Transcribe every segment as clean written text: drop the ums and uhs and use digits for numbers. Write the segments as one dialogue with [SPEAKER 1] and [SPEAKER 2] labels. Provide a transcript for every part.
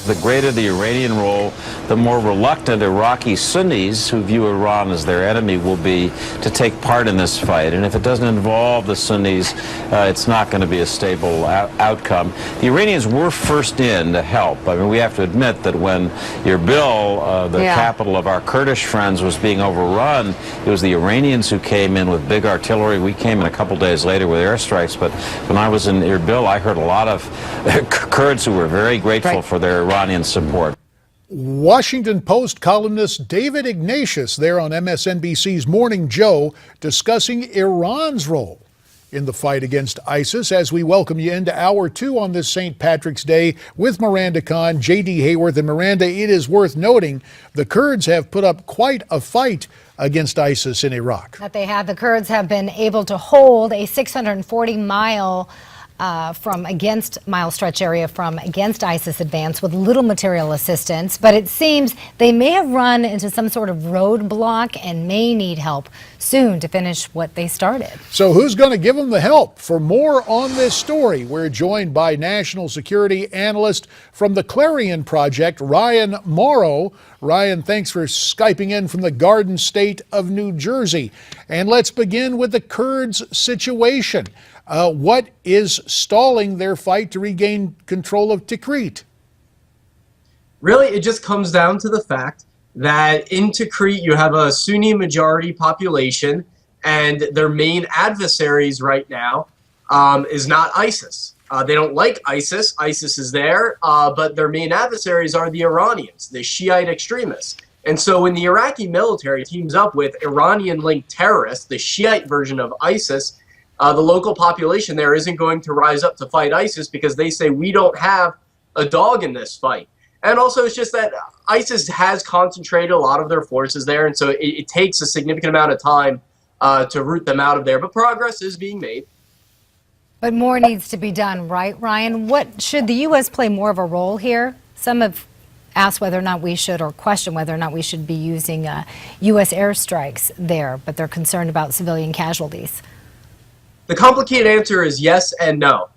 [SPEAKER 1] the greater the Iranian role, the more reluctant Iraqi Sunnis, who view Iran as their enemy, will be to take part in this fight. And if it doesn't involve the Sunnis, it's not going to be a stable outcome. The Iranians were first in to help. I mean, we have to admit that when Erbil, the capital of our Kurdish friends, was being overrun, it was the Iranians who came in with big artillery. We came in a couple days later with airstrikes. But when I was in Erbil, I heard a lot of Kurds who were very grateful for their Iranian support.
[SPEAKER 2] Washington Post columnist David Ignatius there on MSNBC's Morning Joe discussing Iran's role in the fight against ISIS as we welcome you into Hour 2 on this St. Patrick's Day with Miranda Khan, J.D. Hayworth. And Miranda, it is worth noting the Kurds have put up quite a fight against ISIS in Iraq.
[SPEAKER 3] That they have. The Kurds have been able to hold a 640-mile mile stretch area from against ISIS advance with little material assistance, but it seems they may have run into some sort of roadblock and may need help soon to finish what they started.
[SPEAKER 2] So who's going to give them the help? For more on this story, we're joined by national security analyst from the Clarion Project, Ryan Mauro. Ryan, thanks for Skyping in from the Garden State of New Jersey. And let's begin with the Kurds' situation. What is stalling their fight to regain control of Tikrit?
[SPEAKER 4] Really, it just comes down to the fact that in Tikrit you have a Sunni majority population, and their main adversaries right now is not ISIS. They don't like ISIS. ISIS is there, but their main adversaries are the Iranians, the Shiite extremists. And so when the Iraqi military teams up with Iranian-linked terrorists, the Shiite version of ISIS, the local population there isn't going to rise up to fight ISIS because they say we don't have a dog in this fight. And also it's just that ISIS has concentrated a lot of their forces there, and so it takes a significant amount of time to root them out of there. But progress is being made.
[SPEAKER 3] But more needs to be done, right, Ryan? What should the U.S. play more of a role here? Some have asked whether or not we should, or question whether or not we should be using U.S. airstrikes there, but they're concerned about civilian casualties.
[SPEAKER 4] The complicated answer is yes and no.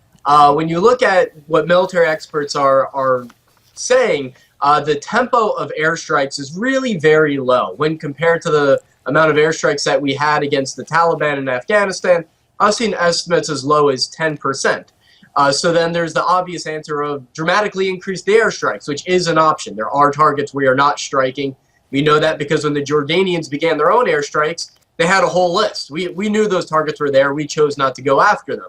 [SPEAKER 4] When you look at what military experts are saying, the tempo of airstrikes is really very low when compared to the amount of airstrikes that we had against the Taliban in Afghanistan. I've seen estimates as low as 10%. So then there's the obvious answer of dramatically increase the airstrikes, which is an option. There are targets we are not striking. We know that because when the Jordanians began their own airstrikes, they had a whole list. We knew those targets were there. We chose not to go after them.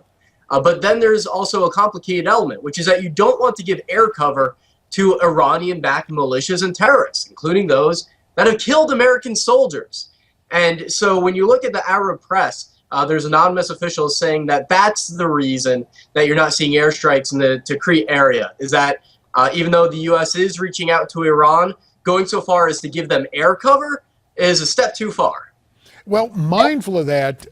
[SPEAKER 4] But then there's also a complicated element, which is that you don't want to give air cover to Iranian-backed militias and terrorists, including those that have killed American soldiers. And so when you look at the Arab press, there's anonymous officials saying that that's the reason that you're not seeing airstrikes in the Tikrit area, is that even though the U.S. is reaching out to Iran, going so far as to give them air cover is a step too far.
[SPEAKER 2] Well, mindful of that,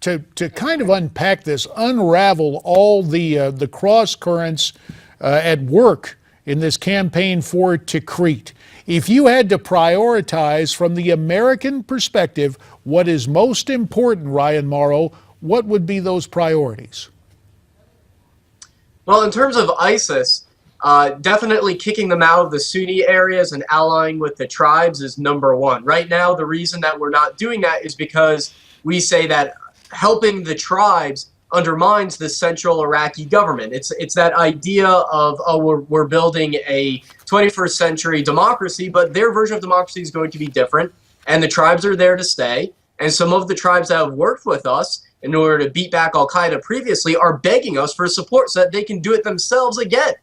[SPEAKER 2] to kind of unpack this, unravel all the cross currents at work in this campaign for Tikrit. If you had to prioritize from the American perspective what is most important, Ryan Mauro, what would be those priorities?
[SPEAKER 4] Well, in terms of ISIS, definitely kicking them out of the Sunni areas and allying with the tribes is number one. Right now, the reason that we're not doing that is because we say that helping the tribes undermines the central Iraqi government. It's that idea of, oh, we're building a 21st century democracy, but their version of democracy is going to be different, and the tribes are there to stay. And some of the tribes that have worked with us in order to beat back Al-Qaeda previously are begging us for support so that they can do it themselves again.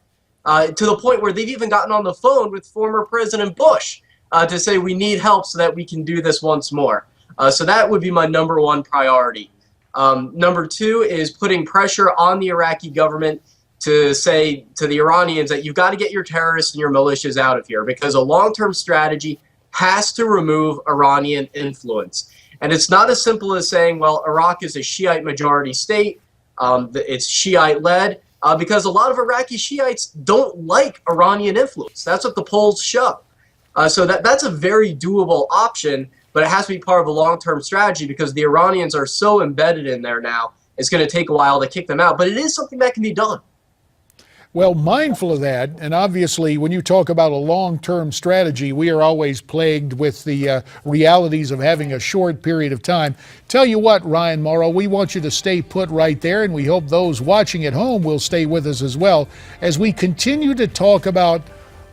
[SPEAKER 4] To the point where they've even gotten on the phone with former President Bush to say we need help so that we can do this once more. So that would be my number one priority. Number two is putting pressure on the Iraqi government to say to the Iranians that you've got to get your terrorists and your militias out of here, because a long-term strategy has to remove Iranian influence. And it's not as simple as saying, well, Iraq is a Shiite majority state, it's Shiite-led, because a lot of Iraqi Shiites don't like Iranian influence. That's what the polls show. So that's a very doable option, but it has to be part of a long-term strategy because the Iranians are so embedded in there now, it's going to take a while to kick them out. But it is something that can be done.
[SPEAKER 2] Well, mindful of that, and obviously when you talk about a long-term strategy, we are always plagued with the realities of having a short period of time. Tell you what, Ryan Mauro, we want you to stay put right there, and we hope those watching at home will stay with us as well as we continue to talk about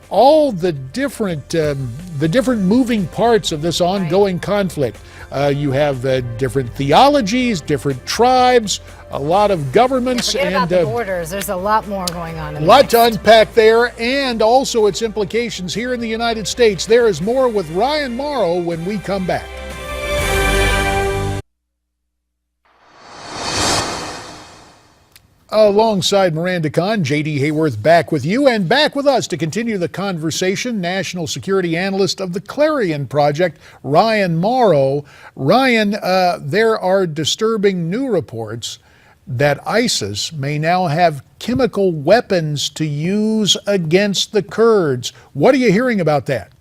[SPEAKER 2] all the different moving parts of this ongoing conflict. You have different theologies, different tribes, a lot of governments,
[SPEAKER 3] Forget
[SPEAKER 2] and
[SPEAKER 3] about the borders. There's a lot more going on.
[SPEAKER 2] a lot to unpack there, and also its implications here in the United States. There is more with Ryan Mauro when we come back. Alongside Miranda Kahn, J.D. Hayworth back with you and back with us to continue the conversation, national security analyst of the Clarion Project, Ryan Mauro. Ryan, there are disturbing new reports that ISIS may now have chemical weapons to use against the Kurds. What are you hearing about that?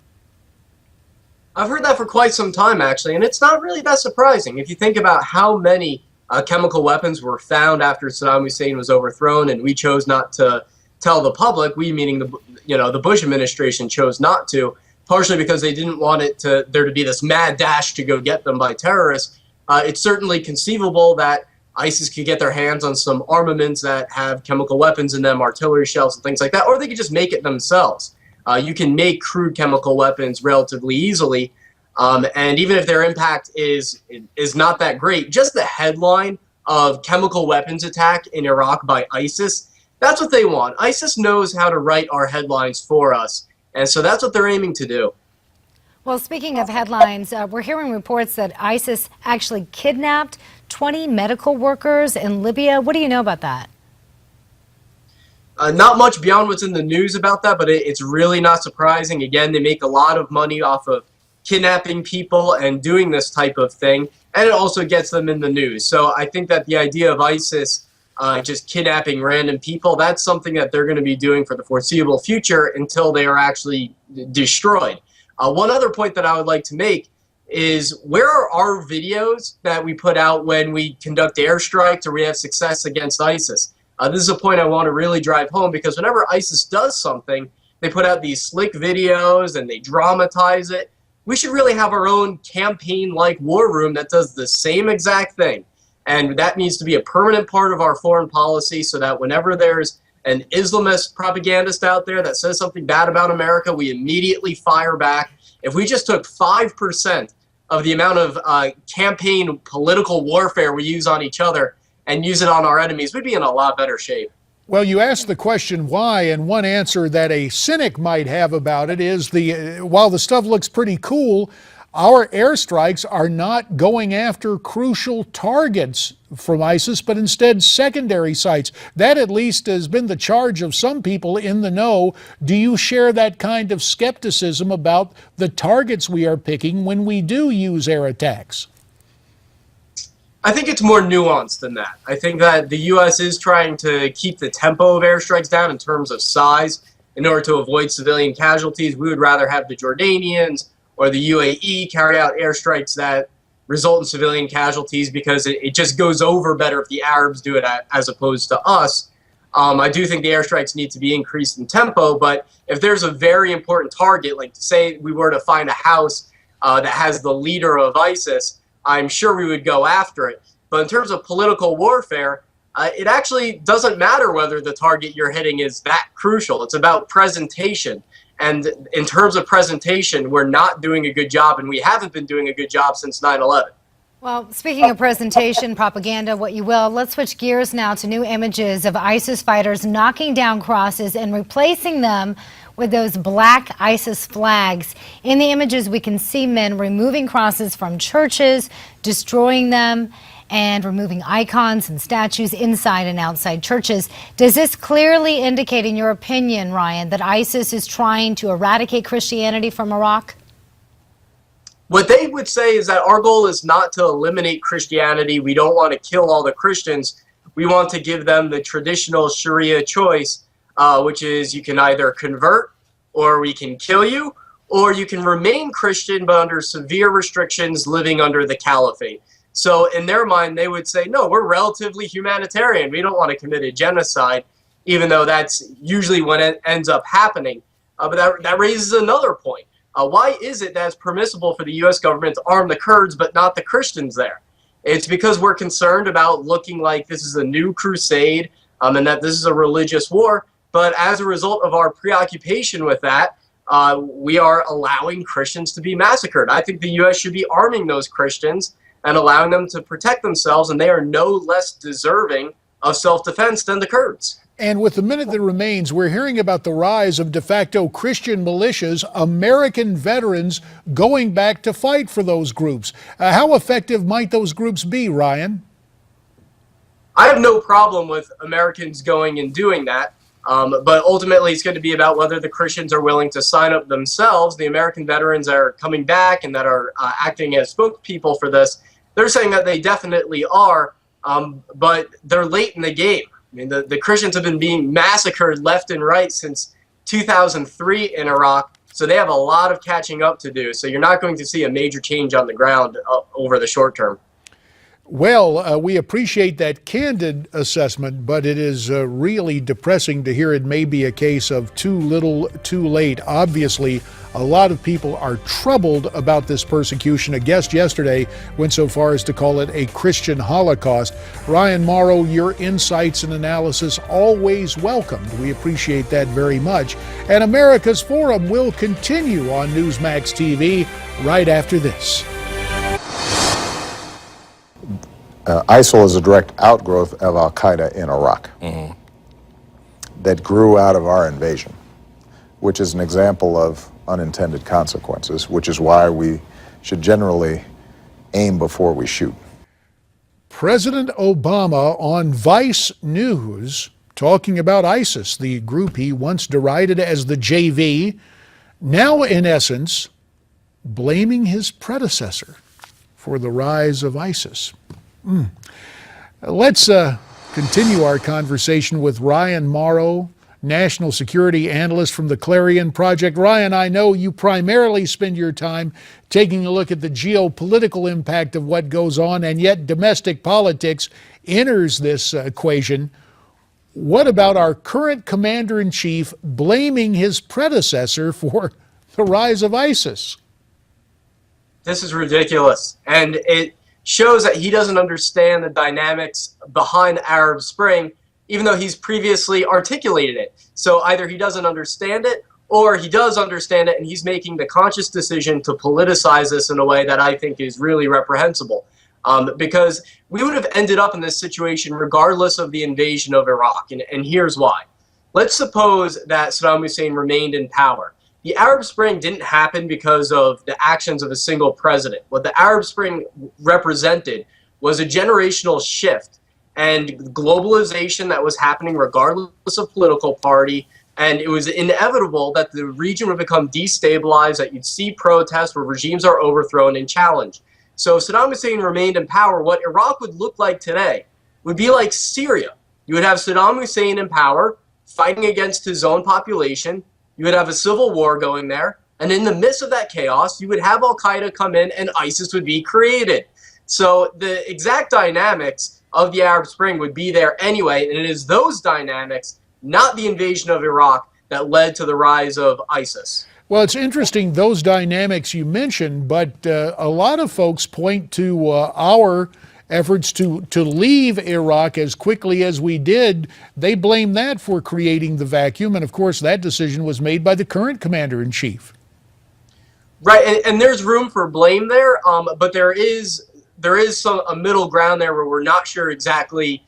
[SPEAKER 4] I've heard that for quite some time, actually, and it's not really that surprising. If you think about how many chemical weapons were found after Saddam Hussein was overthrown, and we chose not to tell the public. We, meaning the Bush administration, chose not to, partially because they didn't want there to be this mad dash to go get them by terrorists. It's certainly conceivable that ISIS could get their hands on some armaments that have chemical weapons in them, artillery shells and things like that, or they could just make it themselves. You can make crude chemical weapons relatively easily. And even if their impact is not that great, just the headline of chemical weapons attack in Iraq by ISIS, that's what they want. ISIS knows how to write our headlines for us, and so that's what they're aiming to do.
[SPEAKER 3] Well, speaking of headlines, we're hearing reports that ISIS actually kidnapped 20 medical workers in Libya. What do you know about that?
[SPEAKER 4] Not much beyond what's in the news about that, but it's really not surprising. Again, they make a lot of money off of kidnapping people and doing this type of thing, and it also gets them in the news. So I think that the idea of ISIS just kidnapping random people, that's something that they're going to be doing for the foreseeable future until they are actually destroyed. One other point that I would like to make is, where are our videos that we put out when we conduct airstrikes or we have success against ISIS? This is a point I want to really drive home, because whenever ISIS does something, they put out these slick videos and they dramatize it. We should really have our own campaign-like war room that does the same exact thing. And that needs to be a permanent part of our foreign policy, so that whenever there's an Islamist propagandist out there that says something bad about America, we immediately fire back. If we just took 5% of the amount of campaign political warfare we use on each other and use it on our enemies, we'd be in a lot better shape.
[SPEAKER 2] Well, you asked the question why, and one answer that a cynic might have about it is while the stuff looks pretty cool, our airstrikes are not going after crucial targets from ISIS, but instead secondary sites. That at least has been the charge of some people in the know. Do you share that kind of skepticism about the targets we are picking when we do use air attacks?
[SPEAKER 4] I think it's more nuanced than that. I think that the U.S. is trying to keep the tempo of airstrikes down in terms of size in order to avoid civilian casualties. We would rather have the Jordanians or the UAE carry out airstrikes that result in civilian casualties, because it just goes over better if the Arabs do it as opposed to us. I do think the airstrikes need to be increased in tempo, but if there's a very important target, like say we were to find a house that has the leader of ISIS, I'm sure we would go after it. But in terms of political warfare, it actually doesn't matter whether the target you're hitting is that crucial. It's about presentation. And in terms of presentation, we're not doing a good job, and we haven't been doing a good job since 9/11.
[SPEAKER 3] Well, speaking of presentation, propaganda, what you will, let's switch gears now to new images of ISIS fighters knocking down crosses and replacing them with those black ISIS flags. In the images, we can see men removing crosses from churches, destroying them, and removing icons and statues inside and outside churches. Does this clearly indicate, in your opinion, Ryan, that ISIS is trying to eradicate Christianity from Iraq?
[SPEAKER 4] What they would say is that our goal is not to eliminate Christianity. We don't want to kill all the Christians. We want to give them the traditional Sharia choice, which is you can either convert, or we can kill you, or you can remain Christian but under severe restrictions, living under the caliphate. So in their mind, they would say, no, we're relatively humanitarian. We don't want to commit a genocide. even though that's usually when it ends up happening. But that raises another point. Why is it that it's permissible for the U.S. government to arm the Kurds but not the Christians there? It's because we're concerned about looking like this is a new crusade and that this is a religious war. But as a result of our preoccupation with that, we are allowing Christians to be massacred. I think the U.S. should be arming those Christians and allowing them to protect themselves, and they are no less deserving of self-defense than the Kurds.
[SPEAKER 2] And with the minute that remains, we're hearing about the rise of de facto Christian militias, American veterans going back to fight for those groups. How effective might those groups be, Ryan?
[SPEAKER 4] I have no problem with Americans going and doing that, but ultimately it's going to be about whether the Christians are willing to sign up themselves. The American veterans that are coming back and that are acting as spokespeople for this, they're saying that they definitely are, but they're late in the game. I mean, the Christians have been being massacred left and right since 2003 in Iraq, so they have a lot of catching up to do. So you're not going to see a major change on the ground over the short term.
[SPEAKER 2] Well, we appreciate that candid assessment, but it is really depressing to hear it may be a case of too little, too late. Obviously, a lot of people are troubled about this persecution. A guest yesterday went so far as to call it a Christian Holocaust. Ryan Mauro, your insights and analysis always welcomed. We appreciate that very much. And America's Forum will continue on Newsmax TV right after this.
[SPEAKER 5] ISIL is a direct outgrowth of al-Qaeda in Iraq that grew out of our invasion, which is an example of unintended consequences, which is why we should generally aim before we shoot.
[SPEAKER 2] President Obama on Vice News talking about ISIS, the group he once derided as the JV, now in essence blaming his predecessor for the rise of ISIS. Let's continue our conversation with Ryan Mauro, national security analyst from the Clarion Project. Ryan, I know you primarily spend your time taking a look at the geopolitical impact of what goes on, and yet domestic politics enters this equation. What about our current commander-in-chief blaming his predecessor for the rise of ISIS?
[SPEAKER 4] This is ridiculous, and it shows that he doesn't understand the dynamics behind the Arab Spring, even though he's previously articulated it. So either he doesn't understand it, or he does understand it, and he's making the conscious decision to politicize this in a way that I think is really reprehensible. Because we would have ended up in this situation regardless of the invasion of Iraq, and here's why. Let's suppose that Saddam Hussein remained in power. The Arab Spring didn't happen because of the actions of a single president. What the Arab Spring represented was a generational shift and globalization that was happening regardless of political party, and it was inevitable that the region would become destabilized, that you'd see protests where regimes are overthrown and challenged. So if Saddam Hussein remained in power, what Iraq would look like today would be like Syria. You would have Saddam Hussein in power, fighting against his own population. You would have a civil war going there, and in the midst of that chaos, you would have al-Qaeda come in and ISIS would be created. So the exact dynamics of the Arab Spring would be there anyway, and it is those dynamics, not the invasion of Iraq, that led to the rise of ISIS.
[SPEAKER 2] Well, it's interesting, those dynamics you mentioned, but a lot of folks point to our efforts to leave Iraq as quickly as we did. They blame that for creating the vacuum, and of course that decision was made by the current commander-in-chief.
[SPEAKER 4] Right, and there's room for blame there, but there is a middle ground there where we're not sure exactly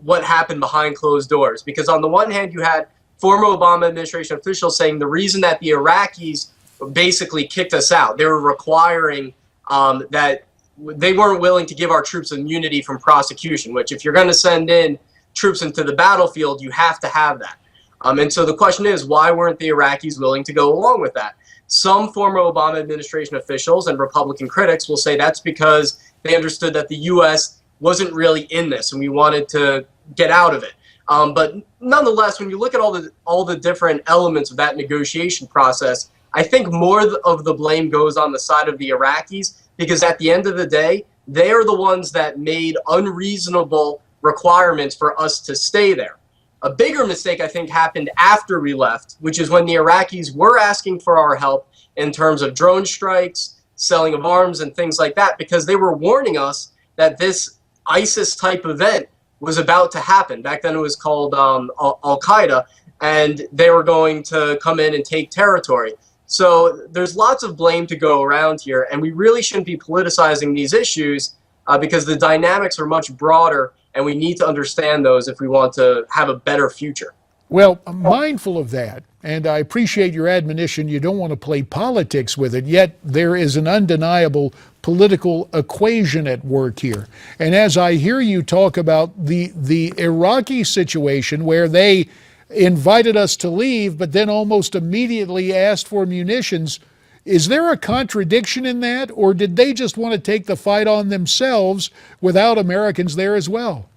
[SPEAKER 4] what happened behind closed doors. Because on the one hand, you had former Obama administration officials saying the reason that the Iraqis basically kicked us out, they were requiring that they weren't willing to give our troops immunity from prosecution, which if you're going to send in troops into the battlefield, you have to have that. And so the question is, why weren't the Iraqis willing to go along with that? Some former Obama administration officials and Republican critics will say that's because they understood that the U.S. wasn't really in this and we wanted to get out of it. But nonetheless, when you look at all the different elements of that negotiation process, I think more of the blame goes on the side of the Iraqis, because at the end of the day, they are the ones that made unreasonable requirements for us to stay there. A bigger mistake, I think, happened after we left, which is when the Iraqis were asking for our help in terms of drone strikes, selling of arms, and things like that, because they were warning us that this ISIS-type event was about to happen. Back then it was called Al-Qaeda, and they were going to come in and take territory. So there's lots of blame to go around here, and we really shouldn't be politicizing these issues because the dynamics are much broader, and we need to understand those if we want to have a better future.
[SPEAKER 2] Well, I'm mindful of that, and I appreciate your admonition. You don't want to play politics with it, yet there is an undeniable political equation at work here. And as I hear you talk about the Iraqi situation where they invited us to leave, but then almost immediately asked for munitions, is there a contradiction in that, or did they just want to take the fight on themselves without Americans there as well?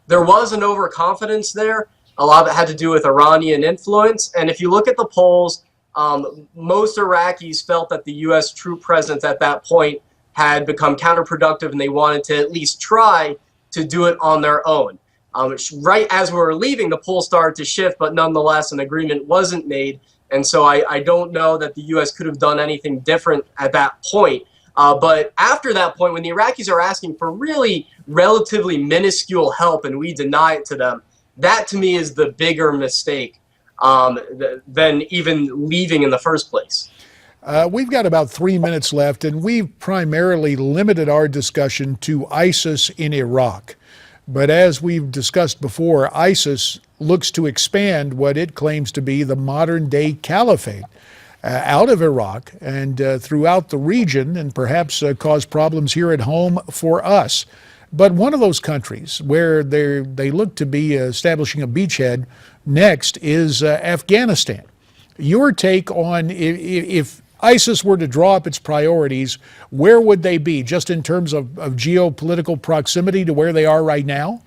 [SPEAKER 4] There was an overconfidence there. A lot of it had to do with Iranian influence. And if you look at the polls, most Iraqis felt that the U.S. troop presence at that point had become counterproductive, and they wanted to at least try to do it on their own. Right as we were leaving, the polls started to shift, but nonetheless, an agreement wasn't made. And so I don't know that the U.S. could have done anything different at that point. But after that point, when the Iraqis are asking for really relatively minuscule help and we deny it to them, that to me is the bigger mistake than even leaving in the first place.
[SPEAKER 2] We've got about 3 minutes left, and we've primarily limited our discussion to ISIS in Iraq. But as we've discussed before, ISIS looks to expand what it claims to be the modern-day caliphate out of Iraq and throughout the region, and perhaps cause problems here at home for us. But one of those countries where they look to be establishing a beachhead next is Afghanistan. Your take on if ISIS were to draw up its priorities, where would they be, just in terms of geopolitical proximity to where they are right now?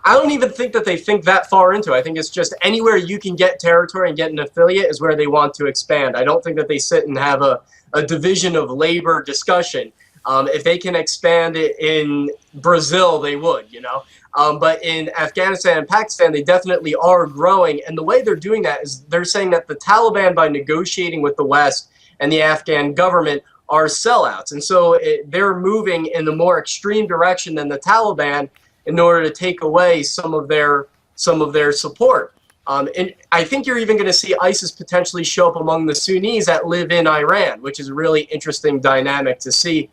[SPEAKER 4] I don't even think that they think that far into it. I think it's just anywhere you can get territory and get an affiliate is where they want to expand. I don't think that they sit and have a division of labor discussion. If they can expand it in Brazil, they would, you know. But in Afghanistan and Pakistan, they definitely are growing. And the way they're doing that is they're saying that the Taliban, by negotiating with the West and the Afghan government, are sellouts. And so they're moving in the more extreme direction than the Taliban in order to take away some of their support. And I think you're even going to see ISIS potentially show up among the Sunnis that live in Iran, which is a really interesting dynamic to see.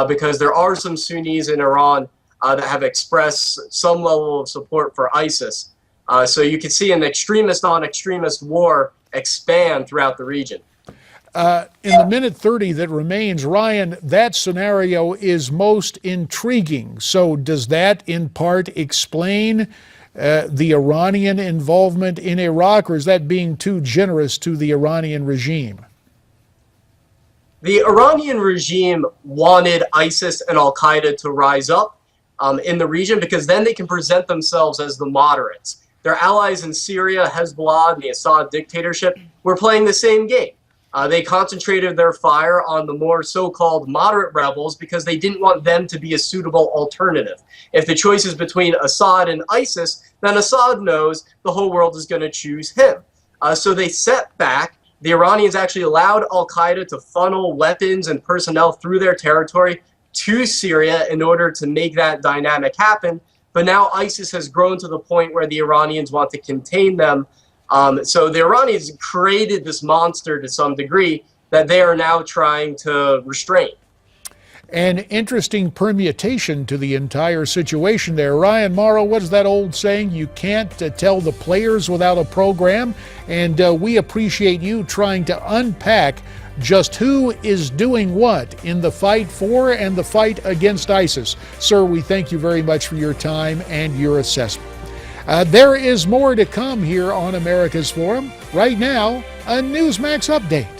[SPEAKER 4] Because there are some Sunnis in Iran that have expressed some level of support for ISIS. So you can see an extremist on extremist war expand throughout the region.
[SPEAKER 2] In the minute 30 that remains, Ryan, that scenario is most intriguing. So does that in part explain the Iranian involvement in Iraq, or is that being too generous to the Iranian regime?
[SPEAKER 4] The Iranian regime wanted ISIS and Al-Qaeda to rise up in the region because then they can present themselves as the moderates. Their allies in Syria, Hezbollah, and the Assad dictatorship were playing the same game. They concentrated their fire on the more so-called moderate rebels because they didn't want them to be a suitable alternative. If the choice is between Assad and ISIS, then Assad knows the whole world is going to choose him. So they set back. The Iranians actually allowed Al-Qaeda to funnel weapons and personnel through their territory to Syria in order to make that dynamic happen. But now ISIS has grown to the point where the Iranians want to contain them. So the Iranians created this monster to some degree that they are now trying to restrain.
[SPEAKER 2] An interesting permutation to the entire situation there. Ryan, Mauro, what is that old saying? You can't tell the players without a program. And we appreciate you trying to unpack just who is doing what in the fight for and the fight against ISIS. Sir, we thank you very much for your time and your assessment. There is more to come here on America's Forum. Right now, a Newsmax update.